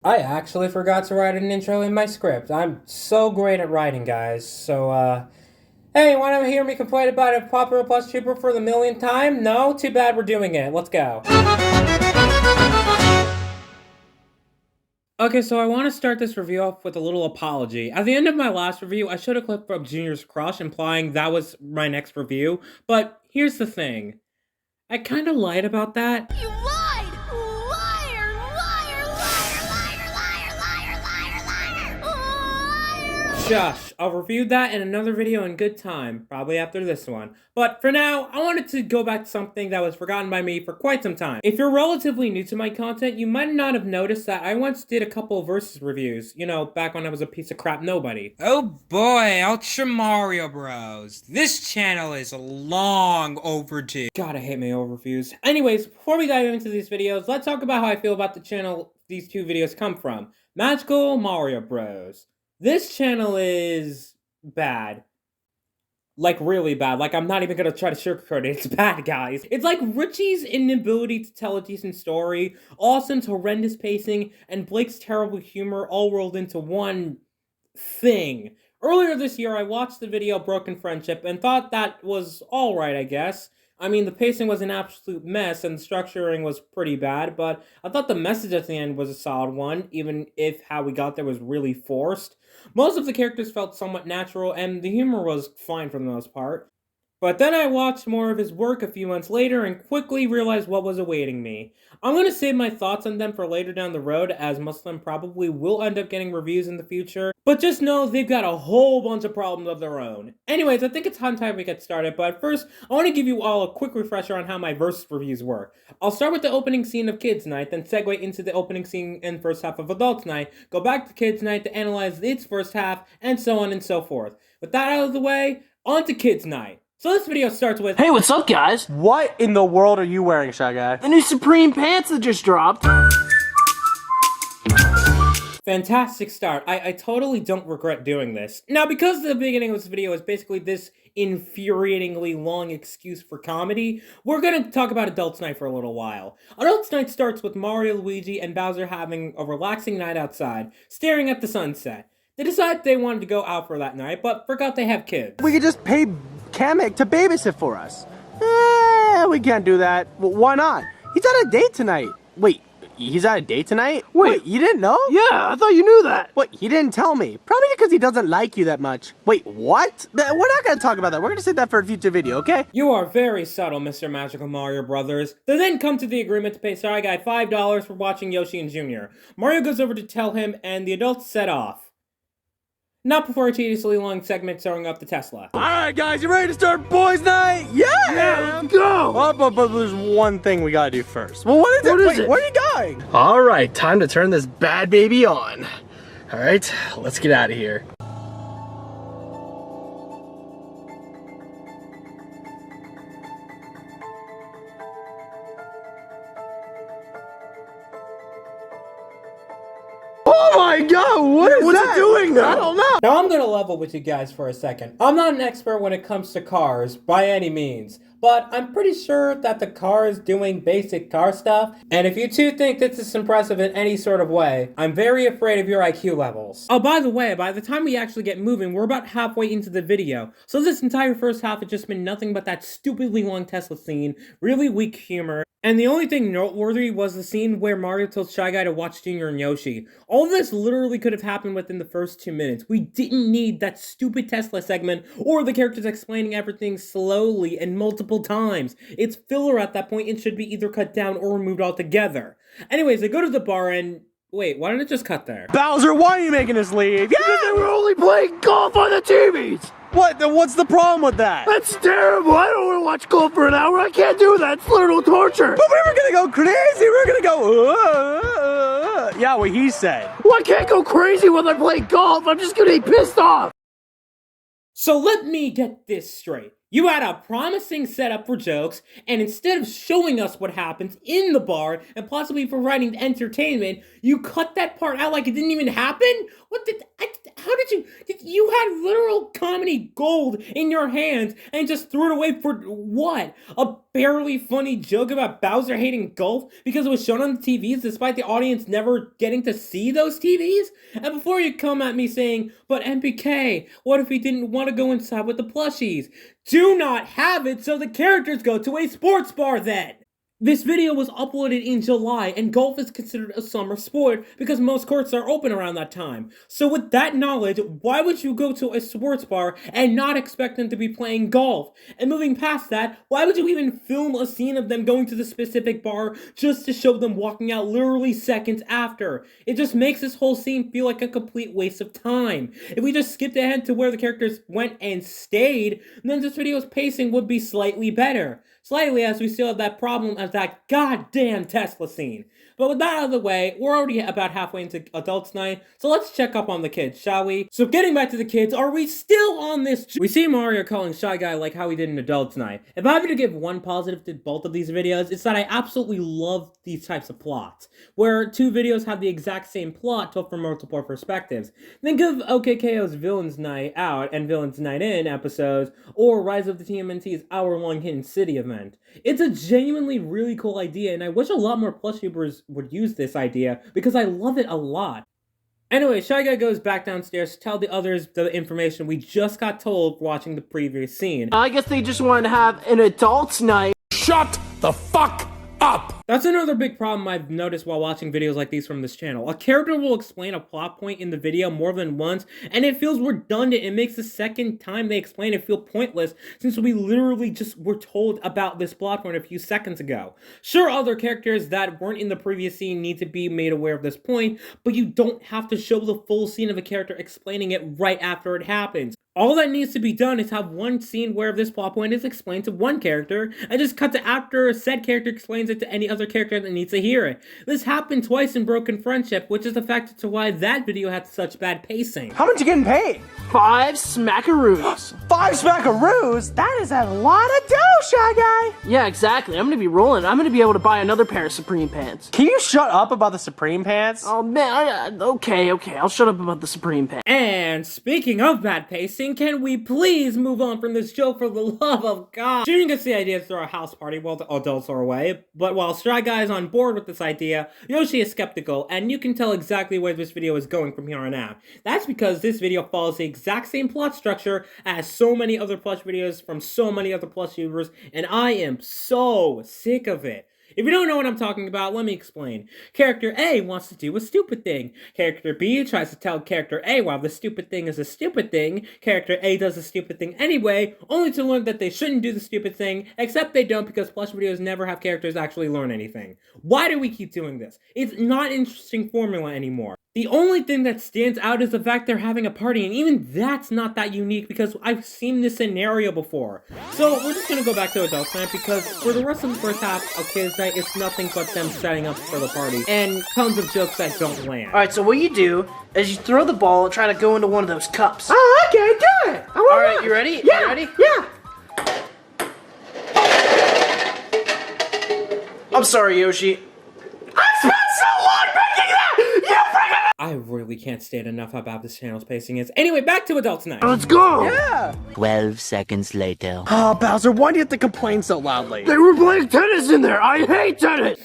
I actually forgot to write an intro in my script. I'm so great at writing, guys. Hey, wanna hear me complain about a Popular Plus Trooper for the millionth time? No? Too bad we're doing it. Let's go. Okay, so I want to start this review off with a little apology. At the end of my last review, I should have clipped up Junior's Crush, implying that was my next review. But here's the thing. I kind of lied about that. You lied! Liar! Liar! Liar! Liar! Liar! Liar! Liar! Liar! Shush, I'll review that in another video in good time, probably after this one. But for now, I wanted to go back to something that was forgotten by me for quite some time. If you're relatively new to my content, you might not have noticed that I once did a couple of Versus reviews, you know, back when I was a piece of crap nobody. Oh boy, Ultra Mario Bros. This channel is long overdue. God, I hate my overviews. Anyways, before we dive into these videos, let's talk about how I feel about the channel these two videos come from. Magical Mario Bros. This channel is bad. Like, really bad. Like, I'm not even gonna try to sugarcoat it. It's bad, guys. It's like Richie's inability to tell a decent story, Austin's horrendous pacing, and Blake's terrible humor all rolled into one thing. Earlier this year, I watched the video Broken Friendship and thought that was alright, I guess. I mean, the pacing was an absolute mess and the structuring was pretty bad, but I thought the message at the end was a solid one, even if how we got there was really forced. Most of the characters felt somewhat natural, and the humor was fine for the most part. But then I watched more of his work a few months later and quickly realized what was awaiting me. I'm going to save my thoughts on them for later down the road, as most of them probably will end up getting reviews in the future, but just know they've got a whole bunch of problems of their own. Anyways, I think it's time we get started, but first, I want to give you all a quick refresher on how my Versus reviews work. I'll start with the opening scene of Kids Night, then segue into the opening scene and first half of Adults Night, go back to Kids Night to analyze its first half, and so on and so forth. With that out of the way, on to Kids Night. So this video starts with, Hey, what's up, guys? What in the world are you wearing, Shy Guy? The new Supreme pants that just dropped. fantastic start. I totally don't regret doing this. Now, because the beginning of this video is basically this infuriatingly long excuse for comedy, we're gonna talk about Adults Night for a little while. Adults Night starts with Mario, Luigi, and Bowser having a relaxing night outside, staring at the sunset. They decided they wanted to go out for that night, but forgot they have kids. We could just pay Kamek to babysit for us. We can't do that. Well, why not? He's on a date tonight. Wait, he's on a date tonight? Wait, you didn't know? Yeah, I thought you knew that. Wait, he didn't tell me. Probably because he doesn't like you that much. Wait, what? We're not gonna talk about that. We're gonna save that for a future video, okay? You are very subtle, Mr. Magical Mario Brothers. They then come to the agreement to pay Shy Guy $5 for watching Yoshi and Junior. Mario goes over to tell him, and the adults set off. Not before a tediously long segment showing up the Tesla. Alright, guys, you ready to start boys' night? Yeah, let's go. But there's one thing we gotta do first. Well, what is it? Where are you going? All right, time to turn this bad baby on. All right, let's get out of here. Oh my God! What's it doing now? I don't know. Now I'm gonna level with you guys for a second. I'm not an expert when it comes to cars, by any means. But I'm pretty sure that the car is doing basic car stuff. And if you two think this is impressive in any sort of way, I'm very afraid of your IQ levels. Oh, by the way, by the time we actually get moving, we're about halfway into the video. So this entire first half has just been nothing but that stupidly long Tesla scene, really weak humor, and the only thing noteworthy was the scene where Mario told Shy Guy to watch Junior and Yoshi. All of this literally could have happened within the first 2 minutes. We didn't need that stupid Tesla segment or the characters explaining everything slowly and multiple times. It's filler at that point and should be either cut down or removed altogether. Anyways, they go to the bar and... Wait, why didn't it just cut there? Bowser, why are you making us leave? Because they were only playing golf on the TVs. What? What's the problem with that? That's terrible. I don't want to watch golf for an hour. I can't do that. It's literal torture. But we were gonna go crazy. We were gonna go. Yeah, what he said. Well, I can't go crazy when I play golf. I'm just gonna be pissed off. So let me get this straight. You had a promising setup for jokes, and instead of showing us what happens in the bar and possibly providing entertainment, you cut that part out like it didn't even happen? How did you you had literal comedy gold in your hands and just threw it away for what? A barely funny joke about Bowser hating golf because it was shown on the TVs despite the audience never getting to see those TVs? And before you come at me saying, but MPK, what if he didn't want to go inside with the plushies? Do not have it so the characters go to a sports bar then! This video was uploaded in July, and golf is considered a summer sport because most courts are open around that time. So with that knowledge, why would you go to a sports bar and not expect them to be playing golf? And moving past that, why would you even film a scene of them going to the specific bar just to show them walking out literally seconds after? It just makes this whole scene feel like a complete waste of time. If we just skipped ahead to where the characters went and stayed, then this video's pacing would be slightly better. Slightly, as we still have that problem as that goddamn Tesla scene. But with that out of the way, we're already about halfway into Adults Night, so let's check up on the kids, shall we? So getting back to the kids, are we still on this? We see Mario calling Shy Guy like how he did in Adults Night. If I were to give one positive to both of these videos, it's that I absolutely love these types of plots, where two videos have the exact same plot told from multiple perspectives. Think of OKKO's Villains Night Out and Villains Night In episodes, or Rise of the TMNT's hour-long Hidden City event. It's a genuinely really cool idea, and I wish a lot more PlushTubers would use this idea, because I love it a lot. Anyway, Shy Guy goes back downstairs to tell the others the information we just got told watching the previous scene. I guess they just wanted to have an adults night. Shut the fuck up! That's another big problem I've noticed while watching videos like these from this channel. A character will explain a plot point in the video more than once, and it feels redundant. It makes the second time they explain it feel pointless, since we literally just were told about this plot point a few seconds ago. Sure, other characters that weren't in the previous scene need to be made aware of this point, but you don't have to show the full scene of a character explaining it right after it happens. All that needs to be done is have one scene where this plot point is explained to one character, and just cut to after said character explains it to any other character that needs to hear it. This happened twice in Broken Friendship, which is the factor to why that video had such bad pacing. How much you getting paid? 5 smackaroos. 5 smackaroos? That is a lot of dough, Shy Guy. Yeah, exactly. I'm gonna be rolling. I'm gonna be able to buy another pair of Supreme pants. Can you shut up about the Supreme pants? Oh man, okay, I'll shut up about the Supreme pants. And speaking of bad pacing, can we please move on from this joke for the love of God? Junior gets the idea to throw a house party while the adults are away, but while Shy Guy is on board with this idea, Yoshi is skeptical, and you can tell exactly where this video is going from here on out. That's because this video follows the exact same plot structure as so many other plush videos from so many other plush YouTubers, and I am so sick of it. If you don't know what I'm talking about, let me explain. Character A wants to do a stupid thing. Character B tries to tell character A why the stupid thing is a stupid thing. Character A does the stupid thing anyway, only to learn that they shouldn't do the stupid thing, except they don't because plush videos never have characters actually learn anything. Why do we keep doing this? It's not an interesting formula anymore. The only thing that stands out is the fact they're having a party, and even that's not that unique because I've seen this scenario before. So we're just gonna go back to Adults Night because for the rest of the first half of Kids Night, it's nothing but them setting up for the party and tons of jokes that don't land. Alright, so what you do is you throw the ball and try to go into one of those cups. Oh, okay, do it. Alright, you ready? Yeah, You ready? yeah. I'm sorry, Yoshi. I really can't state enough how bad this channel's pacing is. Anyway, back to Adults Night. Let's go. Yeah. 12 seconds later. Oh, Bowser, why do you have to complain so loudly? They were playing tennis in there. I hate tennis.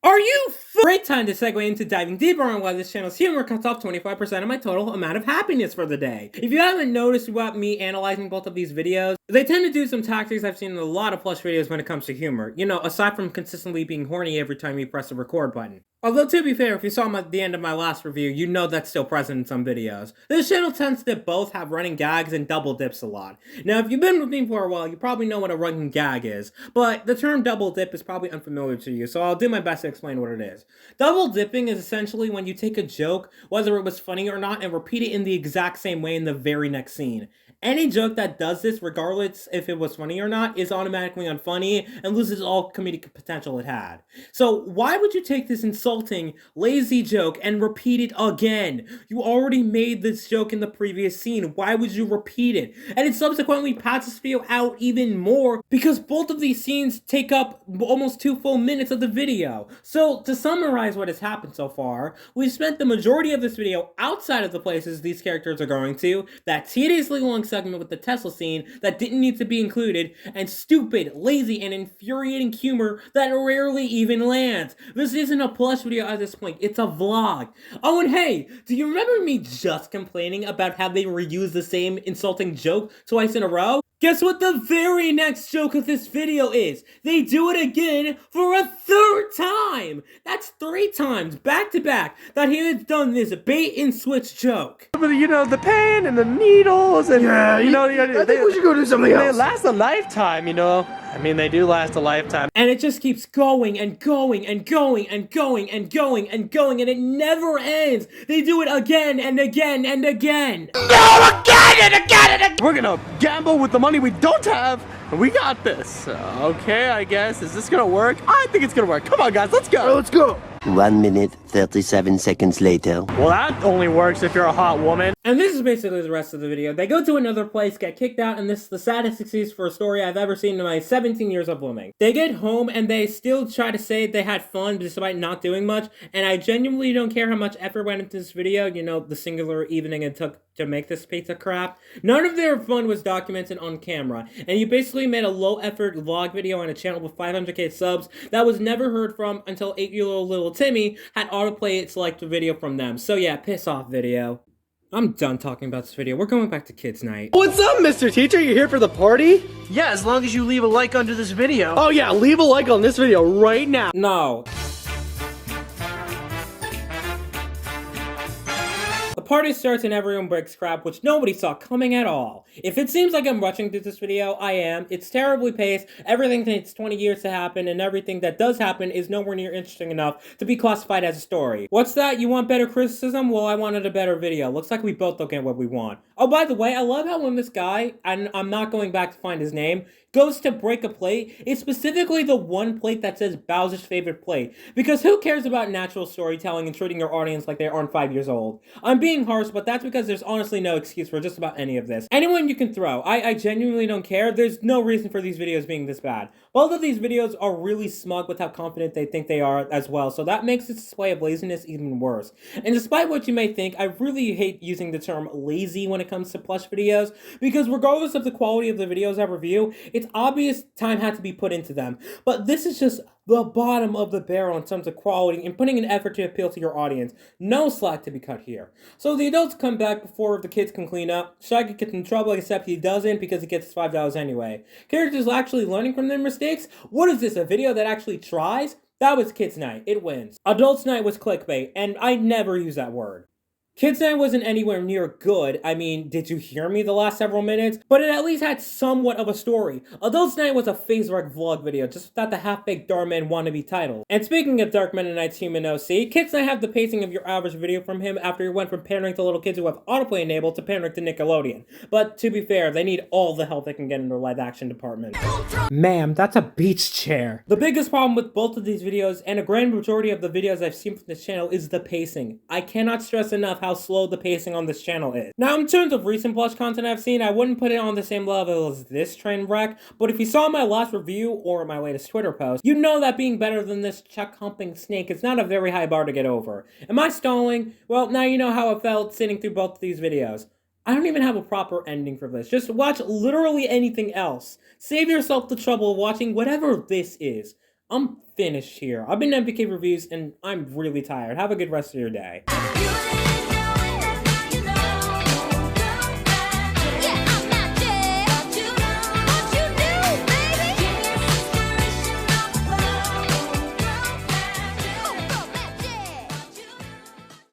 Are you Great time to segue into diving deeper on why this channel's humor cuts off 25% of my total amount of happiness for the day. If you haven't noticed throughout me analyzing both of these videos, they tend to do some tactics I've seen in a lot of plush videos when it comes to humor. You know, aside from consistently being horny every time you press the record button. Although, to be fair, if you saw them at the end of my last review, you know that's still present in some videos. This channel tends to both have running gags and double dips a lot. Now, if you've been with me for a while, you probably know what a running gag is, but the term double dip is probably unfamiliar to you, so I'll do my best to explain what it is. Double dipping is essentially when you take a joke, whether it was funny or not, and repeat it in the exact same way in the very next scene. Any joke that does this, regardless if it was funny or not, is automatically unfunny and loses all comedic potential it had. So why would you take this insulting, lazy joke and repeat it again? You already made this joke in the previous scene. Why would you repeat it? And it subsequently pads this video out even more because both of these scenes take up almost 2 full minutes of the video. So to summarize what has happened so far, we've spent the majority of this video outside of the places these characters are going to, that tediously long segment with the Tesla scene that didn't need to be included, and stupid, lazy, and infuriating humor that rarely even lands. This isn't a plush video at this point, it's a vlog. Oh, and hey, do you remember me just complaining about how they reuse the same insulting joke twice in a row? Guess what the very next joke of this video is? They do it again for a 3rd time! That's 3 times back to back that he has done this bait and switch joke. You know, the pain and the needles and, I think we should go do something else. They last a lifetime, you know. I mean, they do last a lifetime. And it just keeps going and going and going and going and going and going, and it never ends. They do it again and again and again. No, again and again and again! We're gonna gamble with the money we don't have, and we got this. Okay, I guess. Is this gonna work? I think it's gonna work. Come on, guys, let's go. Let's go. 1 minute, 37 seconds later. Well, that only works if you're a hot woman. And this is basically the rest of the video. They go to another place, get kicked out, and this is the saddest excuse for a story I've ever seen in my 17 years of blooming. They get home and they still try to say they had fun despite not doing much, and I genuinely don't care how much effort went into this video, you know, the singular evening it took to make this piece of crap. None of their fun was documented on camera, and you basically made a low-effort vlog video on a channel with 500k subs that was never heard from until 8-year-old little Timmy had autoplay it select a video from them. So yeah, piss off, video. I'm done talking about this video. We're going back to kids' night. What's up, Mr. Teacher? You here for the party? Yeah, as long as you leave a like under this video. Oh yeah, leave a like on this video right now. No. The party starts and everyone breaks crap, which nobody saw coming at all. If it seems like I'm rushing through this video, I am. It's terribly paced, everything takes 20 years to happen, and everything that does happen is nowhere near interesting enough to be classified as a story. What's that? You want better criticism? Well, I wanted a better video. Looks like we both don't get what we want. Oh, by the way, I love how when this guy, and I'm not going back to find his name, goes to break a plate, it's specifically the one plate that says Bowser's favorite plate. Because who cares about natural storytelling and treating your audience like they aren't 5 years old? I'm being harsh, but that's because there's honestly no excuse for just about any of this. Anyone you can throw. I genuinely don't care. There's no reason for these videos being this bad. Both of these videos are really smug with how confident they think they are as well, so that makes this display of laziness even worse. And despite what you may think, I really hate using the term lazy when it comes to plush videos, because regardless of the quality of the videos I review, it's obvious time had to be put into them. But this is just the bottom of the barrel in terms of quality and putting an effort to appeal to your audience. No slack to be cut here. So the adults come back before the kids can clean up. Shaggy gets in trouble, except he doesn't because he gets $5 anyway. Characters actually learning from their mistakes? What is this, a video that actually tries? That was Kids Night. It wins. Adults Night was clickbait, and I never use that word. Kids Night wasn't anywhere near good. I mean, did you hear me the last several minutes? But it at least had somewhat of a story. Adults Night was a phase wreck vlog video, just without the half-baked Darkman wannabe title. And speaking of Dark Mennonite's Human OC, Kids Night have the pacing of your average video from him after he went from pandering to little kids who have autoplay enabled to pandering to Nickelodeon. But to be fair, they need all the help they can get in their live-action department. Ma'am, that's a beach chair. The biggest problem with both of these videos, and a grand majority of the videos I've seen from this channel, is the pacing. I cannot stress enough how slow the pacing on this channel is. Now, in terms of recent plush content I've seen, I wouldn't put it on the same level as this train wreck, but if you saw my last review or my latest Twitter post, you know that being better than this chuck-humping snake is not a very high bar to get over. Am I stalling? Well, now you know how I felt sitting through both of these videos. I don't even have a proper ending for this. Just watch literally anything else. Save yourself the trouble of watching whatever this is. I'm finished here. I've been MPK Reviews, and I'm really tired. Have a good rest of your day.